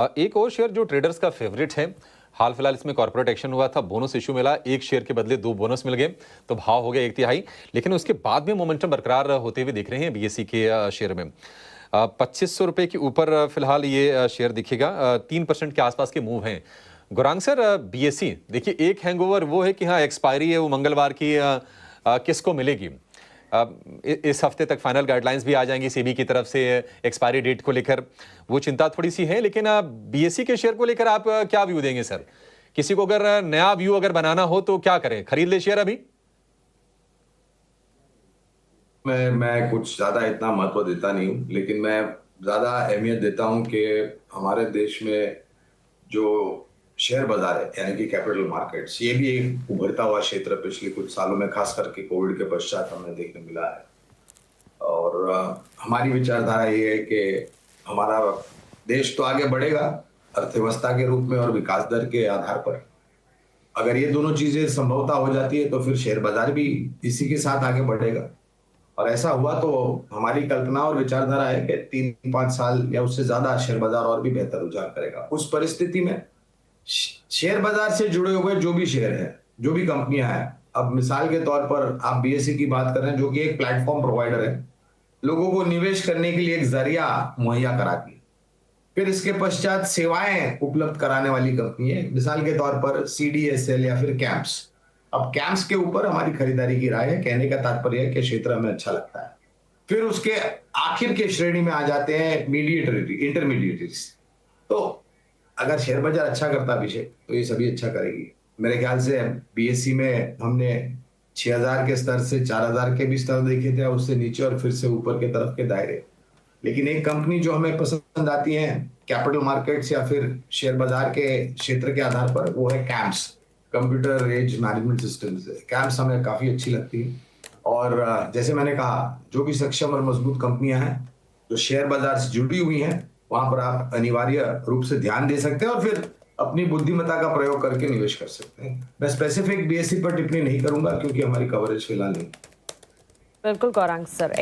एक और शेयर जो ट्रेडर्स का फेवरेट है, हाल फिलहाल इसमें कॉर्पोरेट एक्शन हुआ था, बोनस इश्यू मिला, एक शेयर के बदले 2 बोनस मिल गए, तो भाव हो गया 1/3। लेकिन उसके बाद में मोमेंटम बरकरार होते हुए दिख रहे हैं बीएसई के शेयर में। 2500 रुपए के ऊपर फिलहाल ये शेयर दिखेगा, 3% के आसपास के मूव हैं। गौरांग सर, बीएसई देखिए, एक हैंगओवर वो है कि हाँ एक्सपायरी है वो मंगलवार की, किसको मिलेगी। इस हफ्ते तक फाइनल गाइडलाइंस भी आ जाएंगी सेबी की तरफ से एक्सपायरी डेट को लेकर, वो चिंता थोड़ी सी है। लेकिन बीएसई के शेयर को लेकर आप क्या व्यू देंगे सर? किसी को अगर नया व्यू अगर बनाना हो तो क्या करें, खरीद ले शेयर अभी? मैं कुछ ज्यादा इतना महत्व देता नहीं हूँ, लेकिन मैं ज्यादा अहमियत देता हूँ कि हमारे देश में जो शेयर बाजार है यानी कि कैपिटल मार्केट्स, ये भी एक उभरता हुआ क्षेत्र पिछले कुछ सालों में, खास करके कोविड के पश्चात हमें देखने मिला है। और हमारी विचारधारा ये है कि हमारा देश तो आगे बढ़ेगा अर्थव्यवस्था के रूप में और विकास दर के आधार पर। अगर ये दोनों चीजें संभवता हो जाती है तो फिर शेयर बाजार भी इसी के साथ आगे बढ़ेगा। और ऐसा हुआ तो हमारी कल्पना और विचारधारा है कि 3-5 साल या उससे ज्यादा शेयर बाजार और भी बेहतर रुझान करेगा। उस परिस्थिति में शेयर बाजार से जुड़े हुए जो भी शेयर है, जो भी कंपनियां हैं, अब मिसाल के तौर पर आप बीएसई की बात कर रहे हैं जो कि एक प्लेटफॉर्म प्रोवाइडर है, लोगों को निवेश करने के लिए एक जरिया मुहैया कराती है। फिर इसके पश्चात सेवाएं उपलब्ध कराने वाली कंपनी है, मिसाल के तौर पर सीडीएसएल या फिर कैंप्स। अब कैंप्स के ऊपर हमारी खरीदारी की राय है, कहने का तात्पर्य है कि क्षेत्र हमें अच्छा लगता है। फिर उसके आखिर के श्रेणी में आ जाते हैं मीडिएटरी इंटरमीडिएटरीज। तो अगर शेयर बाजार अच्छा करता विषय तो ये सभी अच्छा करेगी। मेरे ख्याल से बीएसई में हमने 6000 के स्तर से 4000 के भी स्तर देखे थे, उससे नीचे और फिर से ऊपर के तरफ के दायरे। लेकिन एक कंपनी जो हमें पसंद आती है कैपिटल मार्केट्स या फिर शेयर बाजार के क्षेत्र के आधार पर, वो है CAMS, computer age management systems. CAMS हमें काफी अच्छी लगती है। और जैसे मैंने कहा, जो भी सक्षम और मजबूत कंपनियां हैं जो शेयर बाजार से जुड़ी हुई हैं, वहां पर आप अनिवार्य रूप से ध्यान दे सकते हैं और फिर अपनी बुद्धिमत्ता का प्रयोग करके निवेश कर सकते हैं। मैं स्पेसिफिक बीएसई पर टिप्पणी नहीं करूंगा क्योंकि हमारी कवरेज फिलहाल नहीं। बिल्कुल गौरांग सर।